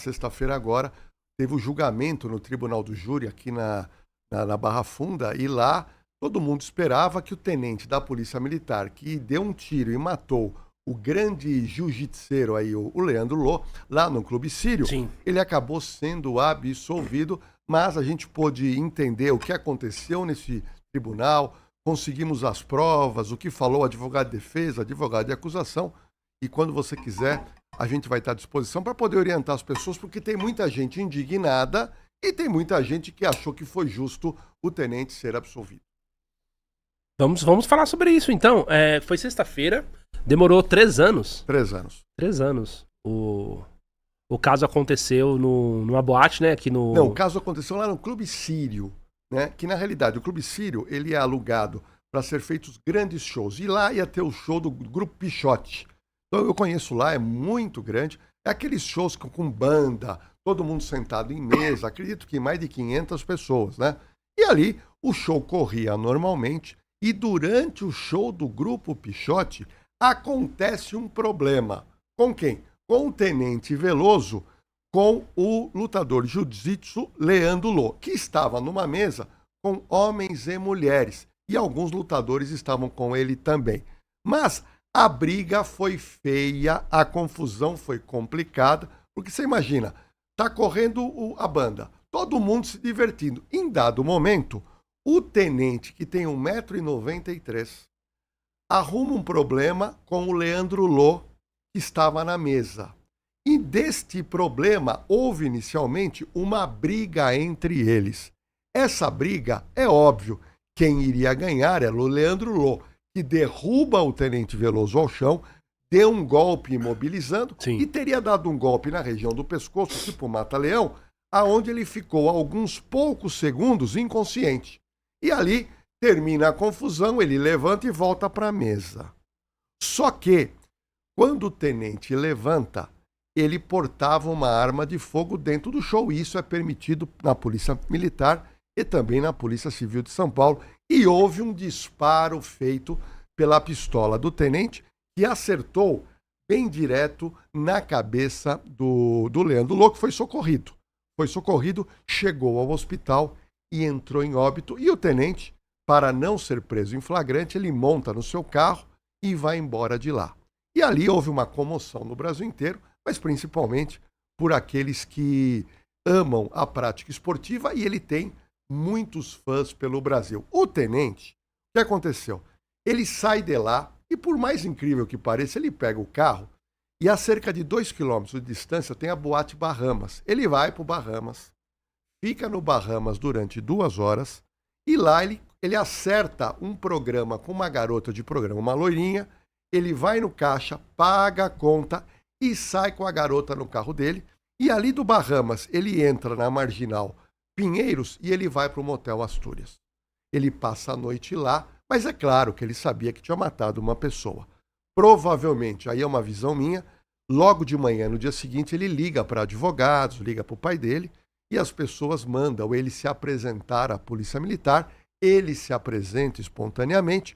sexta-feira agora, teve o julgamento no Tribunal do Júri aqui na Barra Funda, e lá todo mundo esperava que o tenente da Polícia Militar, que deu um tiro e matou o grande jiu-jitseiro aí, o Leandro Lô, lá no Clube Sírio, Sim. ele acabou sendo absolvido, mas a gente pôde entender o que aconteceu nesse tribunal, conseguimos as provas, o que falou o advogado de defesa, advogado de acusação, e quando você quiser, a gente vai estar à disposição para poder orientar as pessoas, porque tem muita gente indignada e tem muita gente que achou que foi justo o tenente ser absolvido. Vamos falar sobre isso, então. Foi sexta-feira, demorou 3 anos. 3 anos. 3 anos. O caso aconteceu numa boate, né? Aqui no... Não, o caso aconteceu lá no Clube Sírio, né? Que na realidade o Clube Sírio ele é alugado para ser feitos grandes shows. E lá ia ter o show do Grupo Pichote. Então eu conheço lá, é muito grande. É aqueles shows com banda, todo mundo sentado em mesa, acredito que mais de 500 pessoas, né? E ali o show corria normalmente e durante o show do Grupo Pichote acontece um problema. Com quem? Com o Tenente Veloso, com o lutador jiu-jitsu Leandro Lô, que estava numa mesa com homens e mulheres. E alguns lutadores estavam com ele também. Mas a briga foi feia, a confusão foi complicada, porque você imagina, tá correndo a banda, todo mundo se divertindo. Em dado momento, o tenente, que tem 1,93 m, arruma um problema com o Leandro Lô, que estava na mesa. E deste problema, houve inicialmente uma briga entre eles. Essa briga, é óbvio, quem iria ganhar era o Leandro Lô, que derruba o Tenente Veloso ao chão, deu um golpe imobilizando. Sim. E teria dado um golpe na região do pescoço, tipo mata-leão, aonde ele ficou alguns poucos segundos inconsciente. E ali termina a confusão, ele levanta e volta para a mesa. Só que, quando o tenente levanta, ele portava uma arma de fogo dentro do show. E isso é permitido na Polícia Militar e também na Polícia Civil de São Paulo. E houve um disparo feito pela pistola do tenente, que acertou bem direto na cabeça do Leandro Lô, que foi socorrido. Foi socorrido, chegou ao hospital e entrou em óbito. E o tenente, para não ser preso em flagrante, ele monta no seu carro e vai embora de lá. E ali houve uma comoção no Brasil inteiro, mas principalmente por aqueles que amam a prática esportiva, e ele tem muitos fãs pelo Brasil. O tenente, o que aconteceu? Ele sai de lá e, por mais incrível que pareça, ele pega o carro e a cerca de 2 quilômetros de distância tem a Boate Bahamas. Ele vai para o Bahamas, fica no Bahamas durante 2 horas e lá ele acerta um programa com uma garota de programa, uma loirinha. Ele vai no caixa, paga a conta e sai com a garota no carro dele. E ali do Bahamas, ele entra na Marginal Pinheiros e ele vai para o Motel Astúrias. Ele passa a noite lá, mas é claro que ele sabia que tinha matado uma pessoa. Provavelmente, aí é uma visão minha, logo de manhã, no dia seguinte, ele liga para advogados, liga para o pai dele, e as pessoas mandam ele se apresentar à Polícia Militar. Ele se apresenta espontaneamente,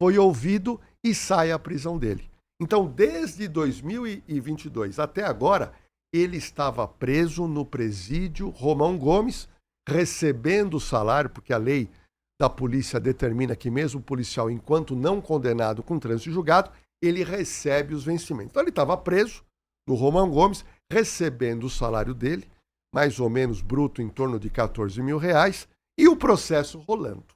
foi ouvido e sai à prisão dele. Então, desde 2022 até agora, ele estava preso no presídio Romão Gomes, recebendo o salário, porque a lei da polícia determina que mesmo o policial, enquanto não condenado com trânsito julgado, ele recebe os vencimentos. Então ele estava preso no Romão Gomes, recebendo o salário dele, mais ou menos bruto em torno de R$14 mil, e o processo rolando.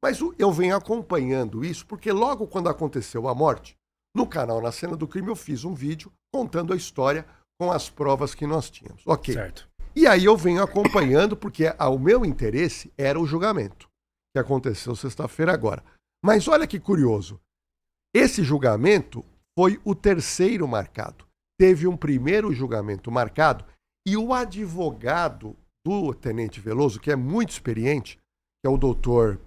Mas eu venho acompanhando isso, porque logo quando aconteceu a morte, no canal Na Cena do Crime eu fiz um vídeo contando a história com as provas que nós tínhamos. Ok. Certo. E aí eu venho acompanhando, porque o meu interesse era o julgamento, que aconteceu sexta-feira agora. Mas olha que curioso. Esse julgamento foi o 3º marcado. Teve um primeiro julgamento marcado e o advogado do Tenente Veloso, que é muito experiente, que é o doutor,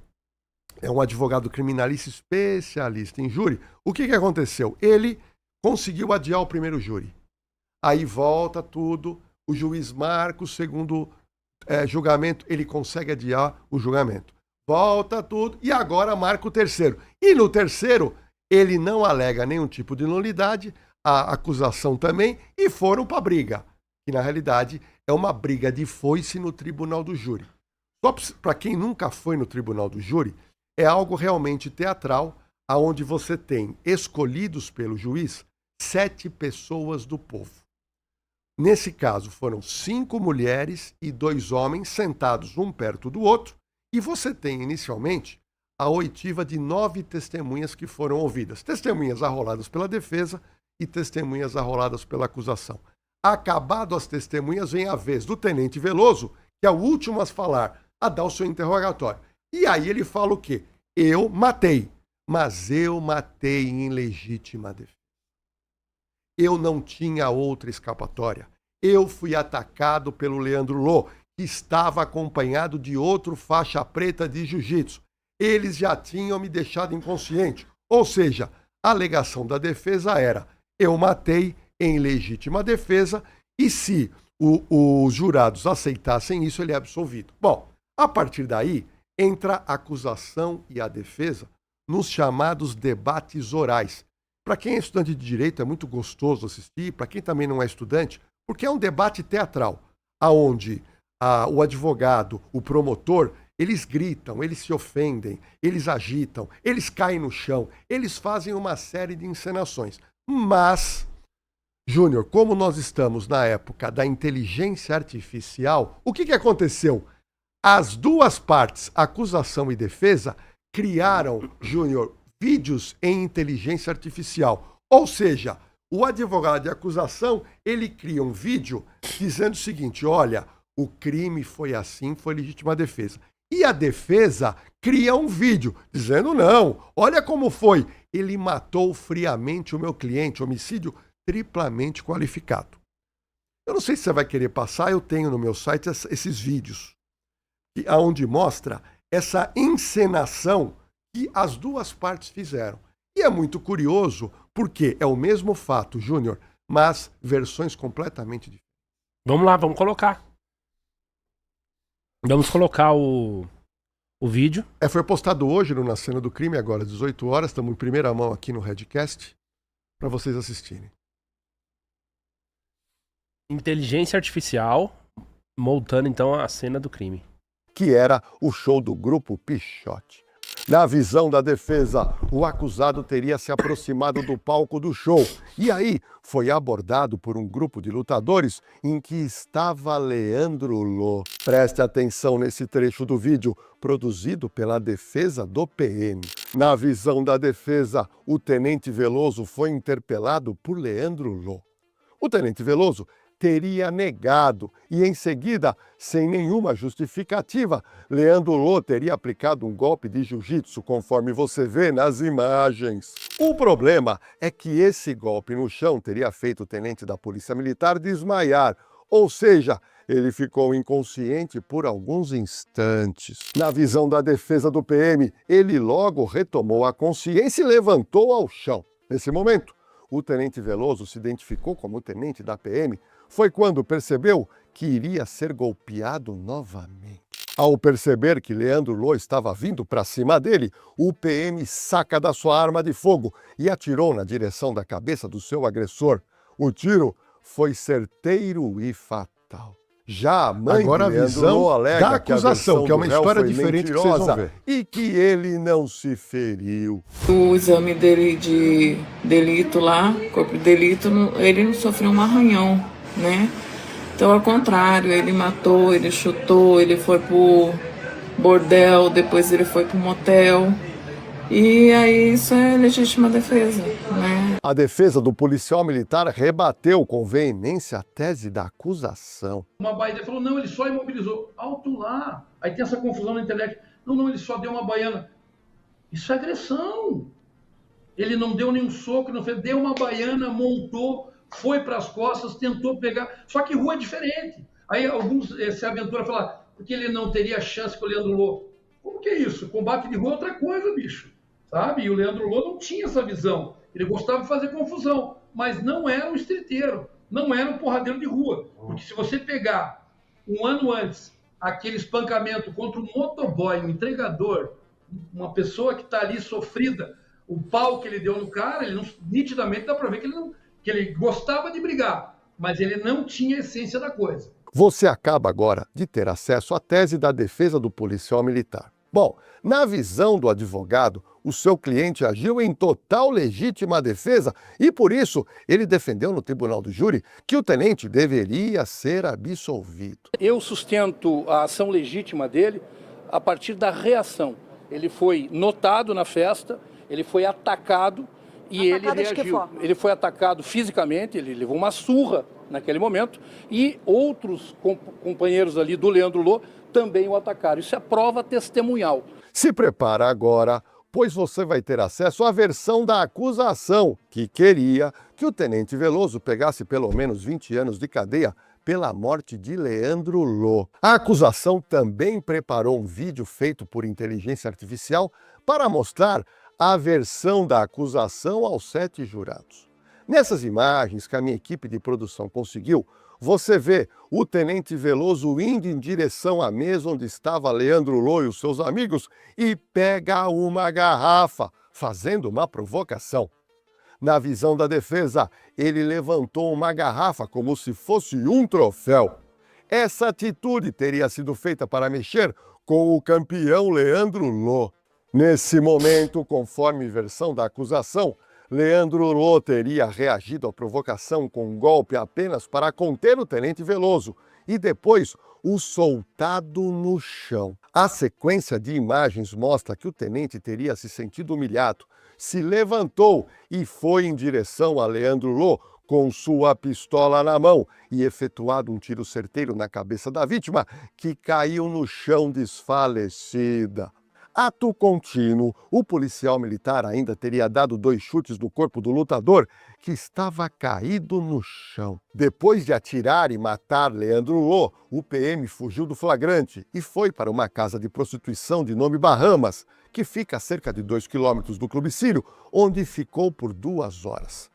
é um advogado criminalista especialista em júri. O que aconteceu? Ele conseguiu adiar o primeiro júri. Aí volta tudo, o juiz marca o segundo julgamento, ele consegue adiar o julgamento. Volta tudo e agora marca o 3º. E no 3º, ele não alega nenhum tipo de nulidade, a acusação também, e foram para a briga. que na realidade é uma briga de foice no tribunal do júri. Só para quem nunca foi no tribunal do júri, é algo realmente teatral, aonde você tem escolhidos pelo juiz 7 pessoas do povo. Nesse caso, foram 5 mulheres e 2 homens sentados um perto do outro, e você tem inicialmente a oitiva de 9 testemunhas que foram ouvidas. Testemunhas arroladas pela defesa e testemunhas arroladas pela acusação. Acabado as testemunhas, vem a vez do tenente Veloso, que é o último a falar, a dar o seu interrogatório. E aí ele fala o quê? Eu matei, mas eu matei em legítima defesa. Eu não tinha outra escapatória. Eu fui atacado pelo Leandro Lô, que estava acompanhado de outro faixa preta de jiu-jitsu. Eles já tinham me deixado inconsciente. Ou seja, a alegação da defesa era: eu matei em legítima defesa, e se os jurados aceitassem isso, ele é absolvido. Bom, a partir daí, entra a acusação e a defesa nos chamados debates orais. Para quem é estudante de direito, é muito gostoso assistir, para quem também não é estudante, porque é um debate teatral, onde o advogado, o promotor, eles gritam, eles se ofendem, eles agitam, eles caem no chão, eles fazem uma série de encenações. Mas, Júnior, como nós estamos na época da inteligência artificial, o que aconteceu? As duas partes, acusação e defesa, criaram, Júnior, vídeos em inteligência artificial. Ou seja, o advogado de acusação, ele cria um vídeo dizendo o seguinte: olha, o crime foi assim, foi legítima defesa. E a defesa cria um vídeo dizendo: não, olha como foi. Ele matou friamente o meu cliente, homicídio triplamente qualificado. Eu não sei se você vai querer passar, eu tenho no meu site esses vídeos, onde mostra essa encenação que as duas partes fizeram. E é muito curioso, porque é o mesmo fato, Júnior, mas versões completamente diferentes. Vamos lá, vamos colocar. Vamos colocar o vídeo. Foi postado hoje no Na Cena do Crime, agora às 18 horas. Estamos em primeira mão aqui no Redcast, para vocês assistirem. Inteligência artificial montando então a cena do crime. Que era o show do Grupo Pichote. Na visão da defesa, o acusado teria se aproximado do palco do show e aí foi abordado por um grupo de lutadores em que estava Leandro Lô. Preste atenção nesse trecho do vídeo, produzido pela defesa do PM. Na visão da defesa, o tenente Veloso foi interpelado por Leandro Lô. O tenente Veloso teria negado e, em seguida, sem nenhuma justificativa, Leandro Lô teria aplicado um golpe de jiu-jitsu, conforme você vê nas imagens. O problema é que esse golpe no chão teria feito o tenente da Polícia Militar desmaiar, ou seja, ele ficou inconsciente por alguns instantes. Na visão da defesa do PM, ele logo retomou a consciência e levantou ao chão. Nesse momento, o tenente Veloso se identificou como tenente da PM. Foi quando percebeu que iria ser golpeado novamente. Ao perceber que Leandro Lô estava vindo para cima dele, o PM saca da sua arma de fogo e atirou na direção da cabeça do seu agressor. O tiro foi certeiro e fatal. Já a mãe de Leandro Lô alega da acusação, que é uma história diferente que vocês vão ver, e que ele não se feriu. O exame dele de delito lá, corpo de delito, ele não sofreu um arranhão, né? Então, ao contrário, ele matou, ele chutou, ele foi pro bordel, depois ele foi pro motel. E aí isso é legítima defesa, né? A defesa do policial militar rebateu com veemência a tese da acusação. Uma baiana falou: não, ele só imobilizou. Alto lá. Aí tem essa confusão na internet. Não, ele só deu uma baiana. Isso é agressão. Ele não deu nenhum soco, não fez, deu uma baiana, montou, foi para as costas, tentou pegar. Só que rua é diferente. Aí alguns se aventuram a falar, porque ele não teria chance com o Leandro Lô. Como que é isso? Combate de rua é outra coisa, bicho. Sabe? E o Leandro Lô não tinha essa visão. Ele gostava de fazer confusão, mas não era um estriteiro, não era um porradeiro de rua. Porque se você pegar um ano antes aquele espancamento contra um motoboy, um entregador, uma pessoa que está ali sofrida, o pau que ele deu no cara, ele não, nitidamente dá para ver que ele gostava de brigar. mas ele não tinha a essência da coisa. Você acaba agora de ter acesso à tese da defesa do policial militar. Bom, na visão do advogado, o seu cliente agiu em total legítima defesa e, por isso, ele defendeu no tribunal do júri que o tenente deveria ser absolvido. Eu sustento a ação legítima dele a partir da reação. Ele foi notado na festa, ele foi atacado e ele reagiu. Ele foi atacado fisicamente, ele levou uma surra naquele momento e outros companheiros ali do Leandro Lô também o atacaram. Isso é prova testemunhal. Se prepara agora, pois você vai ter acesso à versão da acusação, que queria que o tenente Veloso pegasse pelo menos 20 anos de cadeia pela morte de Leandro Lô. A acusação também preparou um vídeo feito por inteligência artificial para mostrar a versão da acusação aos 7 jurados. Nessas imagens que a minha equipe de produção conseguiu, você vê o tenente Veloso indo em direção à mesa onde estava Leandro Lô e os seus amigos e pega uma garrafa, fazendo uma provocação. Na visão da defesa, ele levantou uma garrafa como se fosse um troféu. Essa atitude teria sido feita para mexer com o campeão Leandro Lô. Nesse momento, conforme versão da acusação, Leandro Lô teria reagido à provocação com um golpe apenas para conter o tenente Veloso e depois o soltado no chão. A sequência de imagens mostra que o tenente teria se sentido humilhado, se levantou e foi em direção a Leandro Lô com sua pistola na mão e efetuado um tiro certeiro na cabeça da vítima, que caiu no chão desfalecida. Ato contínuo, o policial militar ainda teria dado 2 chutes no corpo do lutador, que estava caído no chão. Depois de atirar e matar Leandro Lô, o PM fugiu do flagrante e foi para uma casa de prostituição de nome Bahamas, que fica a cerca de 2 quilômetros do Clube Sírio, onde ficou por 2 horas.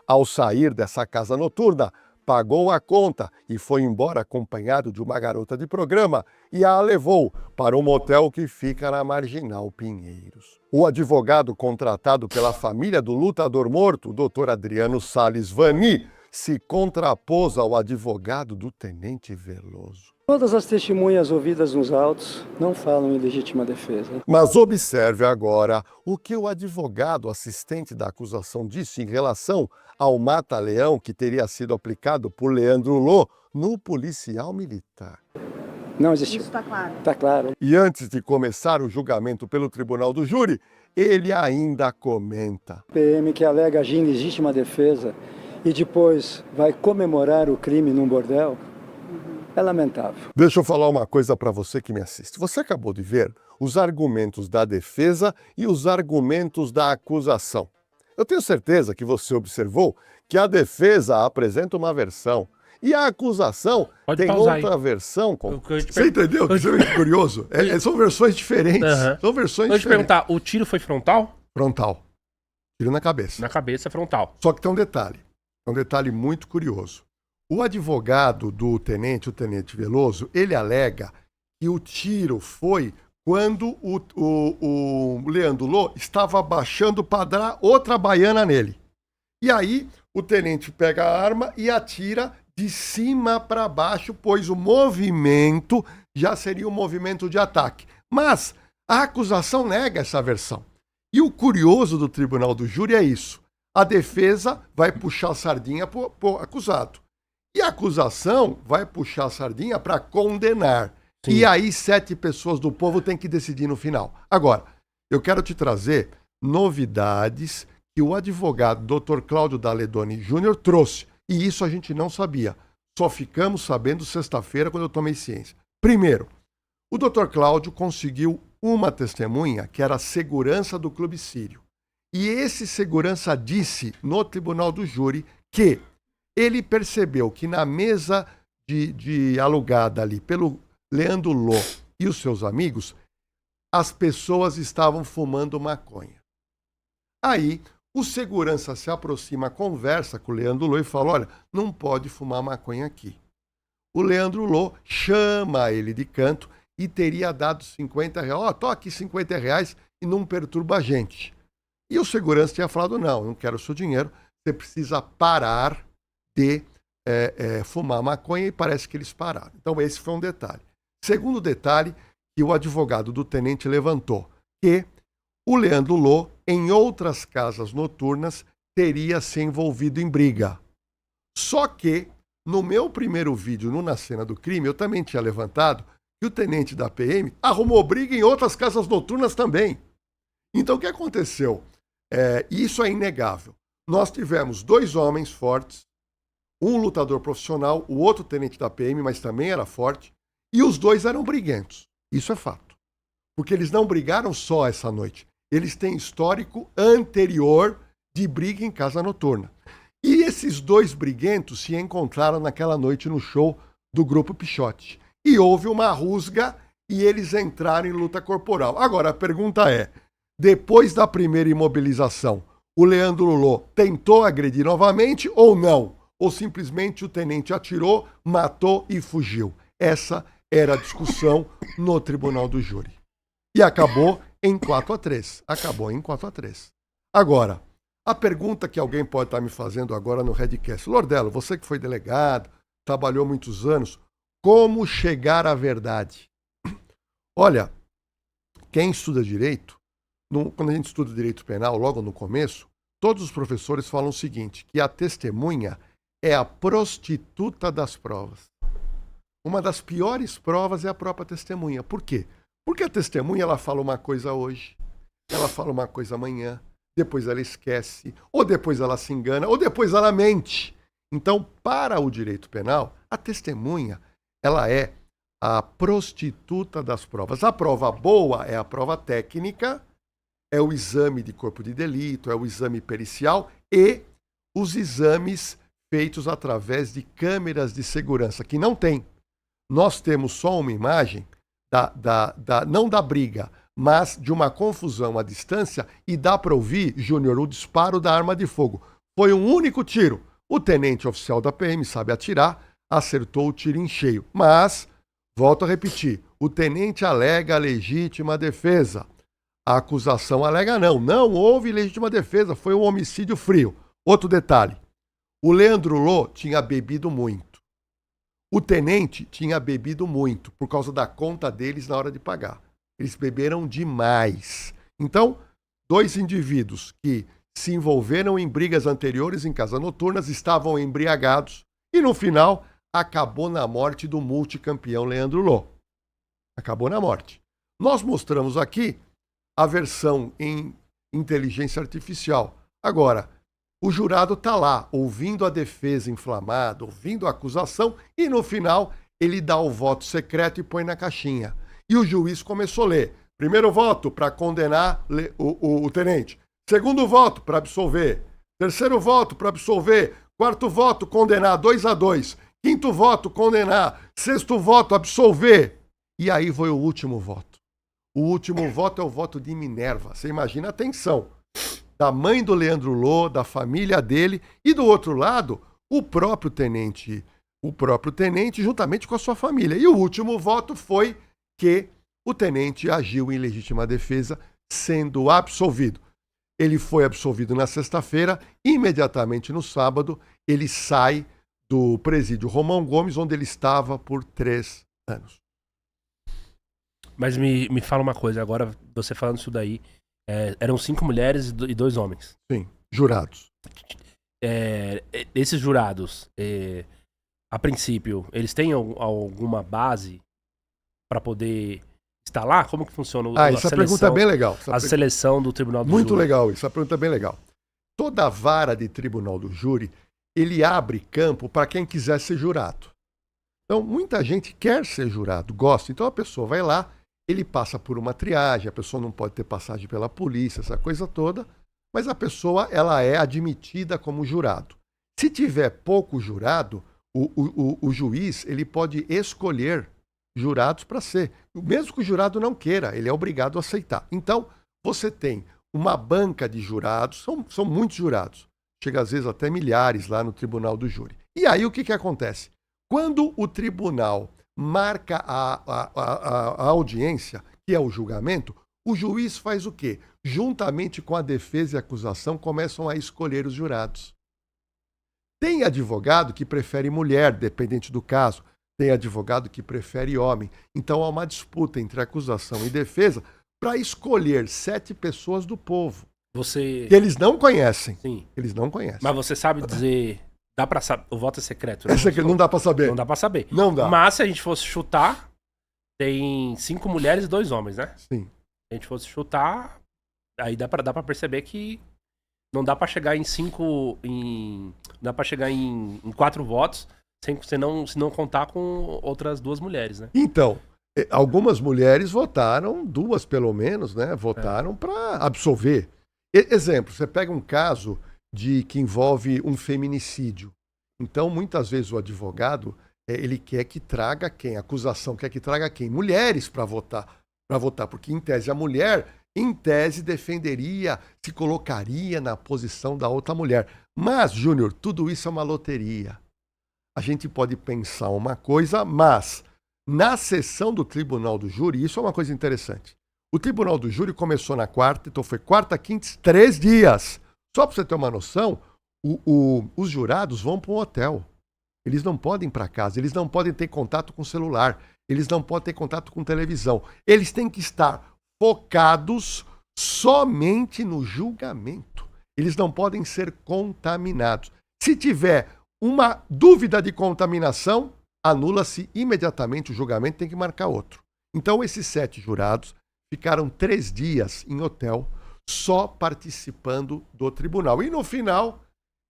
Ao sair dessa casa noturna, pagou a conta e foi embora acompanhado de uma garota de programa e a levou para um motel que fica na Marginal Pinheiros. O advogado contratado pela família do lutador morto, o Dr. Adriano Salles Vani, se contrapôs ao advogado do tenente Veloso. Todas as testemunhas ouvidas nos autos não falam em legítima defesa. Mas observe agora o que o advogado assistente da acusação disse em relação ao mata-leão que teria sido aplicado por Leandro Lô no policial militar. Não existiu. Isso está claro. Está claro. E antes de começar o julgamento pelo tribunal do júri, ele ainda comenta. PM que alega agir em legítima defesa e depois vai comemorar o crime num bordel, é lamentável. Deixa eu falar uma coisa para você que me assiste. Você acabou de ver os argumentos da defesa e os argumentos da acusação. Eu tenho certeza que você observou que a defesa apresenta uma versão e a acusação tem outra versão. Você entendeu? Isso é curioso. São versões diferentes. São versões diferentes. Deixa eu te perguntar, o tiro foi frontal? Frontal. Tiro na cabeça. Na cabeça, frontal. Só que tem um detalhe. É um detalhe muito curioso. O advogado do tenente, o tenente Veloso, ele alega que o tiro foi quando o Leandro Lô estava abaixando para dar outra baiana nele. E aí o tenente pega a arma e atira de cima para baixo, pois o movimento já seria um movimento de ataque. Mas a acusação nega essa versão. E o curioso do tribunal do júri é isso. A defesa vai puxar a sardinha para o acusado. E a acusação vai puxar a sardinha para condenar. Sim. E aí 7 pessoas do povo têm que decidir no final. Agora, eu quero te trazer novidades que o advogado Dr. Cláudio Daledoni Júnior trouxe. E isso a gente não sabia. Só ficamos sabendo sexta-feira quando eu tomei ciência. Primeiro, o Dr. Cláudio conseguiu uma testemunha que era a segurança do Clube Sírio. E esse segurança disse no tribunal do júri que ele percebeu que na mesa de alugada ali pelo Leandro Lô e os seus amigos, as pessoas estavam fumando maconha. Aí, o segurança se aproxima, conversa com o Leandro Lô e fala, olha, não pode fumar maconha aqui. O Leandro Lô chama ele de canto e teria dado R$50. Ó, tô aqui R$50 e não perturba a gente. E o segurança tinha falado, não quero o seu dinheiro, você precisa parar de fumar maconha e parece que eles pararam. Então esse foi um detalhe. Segundo detalhe que o advogado do tenente levantou, que o Leandro Lô, em outras casas noturnas, teria se envolvido em briga. Só que, no meu primeiro vídeo, Na Cena do Crime, eu também tinha levantado que o tenente da PM arrumou briga em outras casas noturnas também. Então o que aconteceu? Isso é inegável. Nós tivemos 2 homens fortes, um lutador profissional, o outro tenente da PM, mas também era forte, e os 2 eram briguentos. Isso é fato. Porque eles não brigaram só essa noite. Eles têm histórico anterior de briga em casa noturna. E esses 2 briguentos se encontraram naquela noite no show do Grupo Pichote. E houve uma rusga e eles entraram em luta corporal. Agora, a pergunta é, depois da primeira imobilização, o Leandro Lô tentou agredir novamente ou não? Ou simplesmente o tenente atirou, matou e fugiu? Essa era a discussão no tribunal do júri. E acabou em 4-3. Acabou em 4-3. Agora, a pergunta que alguém pode estar me fazendo agora no Redcast. Lordello, você que foi delegado, trabalhou muitos anos, como chegar à verdade? Olha, quem estuda direito, quando a gente estuda direito penal, logo no começo, todos os professores falam o seguinte, que a testemunha é a prostituta das provas. Uma das piores provas é a própria testemunha. Por quê? Porque a testemunha, ela fala uma coisa hoje, ela fala uma coisa amanhã, depois ela esquece, ou depois ela se engana, ou depois ela mente. Então, para o direito penal, a testemunha, ela é a prostituta das provas. A prova boa é a prova técnica, é o exame de corpo de delito, é o exame pericial e os exames feitos através de câmeras de segurança, que não tem. Nós temos só uma imagem, não da briga, mas de uma confusão à distância e dá para ouvir, Júnior, o disparo da arma de fogo. Foi um único tiro. O tenente oficial da PM sabe atirar, acertou o tiro em cheio. Mas, volto a repetir, o tenente alega legítima defesa. A acusação alega não houve legítima defesa, foi um homicídio frio. Outro detalhe, o Leandro Lô tinha bebido muito. O tenente tinha bebido muito por causa da conta deles na hora de pagar. Eles beberam demais. Então, 2 indivíduos que se envolveram em brigas anteriores em casas noturnas estavam embriagados e, no final, acabou na morte do multicampeão Leandro Lô. Acabou na morte. Nós mostramos aqui a versão em inteligência artificial. Agora, o jurado está lá, ouvindo a defesa inflamada, ouvindo a acusação, e no final ele dá o voto secreto e põe na caixinha. E o juiz começou a ler. Primeiro voto para condenar o tenente. Segundo voto para absolver. Terceiro voto para absolver. Quarto voto, condenar 2-2. Quinto voto, condenar. Sexto voto, absolver. E aí foi o último voto. O último voto é o voto de Minerva. Você imagina a tensão da mãe do Leandro Lô, da família dele, e do outro lado, o próprio tenente juntamente com a sua família. E o último voto foi que o tenente agiu em legítima defesa, sendo absolvido. Ele foi absolvido na sexta-feira, imediatamente no sábado, ele sai do presídio Romão Gomes, onde ele estava por 3 anos. Mas me fala uma coisa, agora você falando isso daí, eram 5 mulheres e 2 homens. Sim, jurados. Esses jurados, a princípio, eles têm alguma base para poder estar lá? Como que funciona essa pergunta é bem legal. Seleção do tribunal do Muito júri. legal, essa pergunta é bem legal. Toda vara de tribunal do júri, ele abre campo para quem quiser ser jurado. Então, muita gente quer ser jurado, gosta. Então, a pessoa vai lá, ele passa por uma triagem, a pessoa não pode ter passagem pela polícia, essa coisa toda, mas a pessoa, ela é admitida como jurado. Se tiver pouco jurado, o juiz, ele pode escolher jurados para ser. Mesmo que o jurado não queira, ele é obrigado a aceitar. Então, você tem uma banca de jurados, são muitos jurados, chega às vezes até milhares lá no tribunal do júri. E aí o que acontece? Quando o tribunal marca a audiência, que é o julgamento, o juiz faz o quê? Juntamente com a defesa e a acusação, começam a escolher os jurados. Tem advogado que prefere mulher, dependente do caso. Tem advogado que prefere homem. Então há uma disputa entre acusação e defesa para escolher 7 pessoas do povo. Que eles não conhecem. Sim. Eles não conhecem. Mas você sabe dizer... Dá pra saber. O voto é secreto, né? Não dá pra saber. Não dá pra saber. Não dá. Mas se a gente fosse chutar, tem 5 mulheres e 2 homens, né? Sim. Se a gente fosse chutar, aí dá pra perceber que não dá pra chegar em 5... Dá pra chegar em 4 votos se não contar com outras 2 mulheres, né? Então, algumas mulheres votaram, 2 pelo menos, né? Votaram pra absolver. Exemplo, você pega um caso que envolve um feminicídio. Então, muitas vezes o advogado, ele quer que traga quem? A acusação quer que traga quem? Mulheres para votar, porque em tese a mulher, em tese defenderia, se colocaria na posição da outra mulher. Mas, Júnior, tudo isso é uma loteria. A gente pode pensar uma coisa, mas na sessão do Tribunal do Júri, isso é uma coisa interessante. O Tribunal do Júri começou na quarta, então foi quarta, quinta, 3 dias. Só para você ter uma noção, os jurados vão para um hotel. Eles não podem ir para casa, eles não podem ter contato com celular, eles não podem ter contato com televisão. Eles têm que estar focados somente no julgamento. Eles não podem ser contaminados. Se tiver uma dúvida de contaminação, anula-se imediatamente o julgamento, tem que marcar outro. Então, esses 7 jurados ficaram 3 dias em hotel, só participando do tribunal. E no final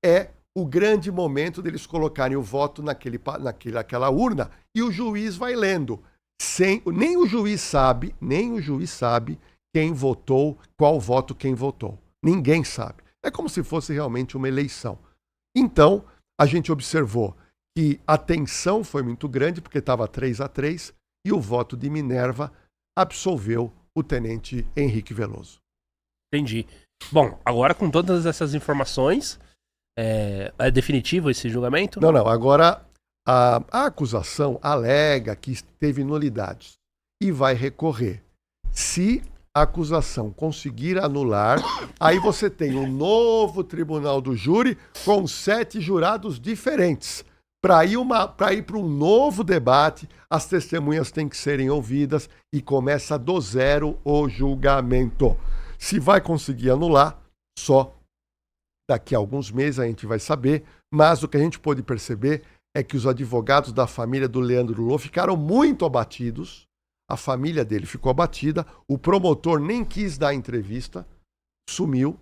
é o grande momento deles colocarem o voto naquela urna e o juiz vai lendo. Nem o juiz sabe quem votou, qual voto quem votou. Ninguém sabe. É como se fosse realmente uma eleição. Então, a gente observou que a tensão foi muito grande, porque estava 3-3, e o voto de Minerva absolveu o tenente Henrique Veloso. Entendi. Bom, agora com todas essas informações, é definitivo esse julgamento? Não. Agora a acusação alega que teve nulidades e vai recorrer. Se a acusação conseguir anular, aí você tem um novo tribunal do júri com 7 jurados diferentes. Para ir para um novo debate, as testemunhas têm que serem ouvidas e começa do zero o julgamento. Se vai conseguir anular, só daqui a alguns meses a gente vai saber, mas o que a gente pôde perceber é que os advogados da família do Leandro Lô ficaram muito abatidos, a família dele ficou abatida, o promotor nem quis dar entrevista, sumiu,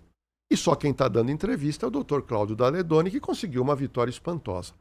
e só quem está dando entrevista é o doutor Cláudio Daledoni, que conseguiu uma vitória espantosa.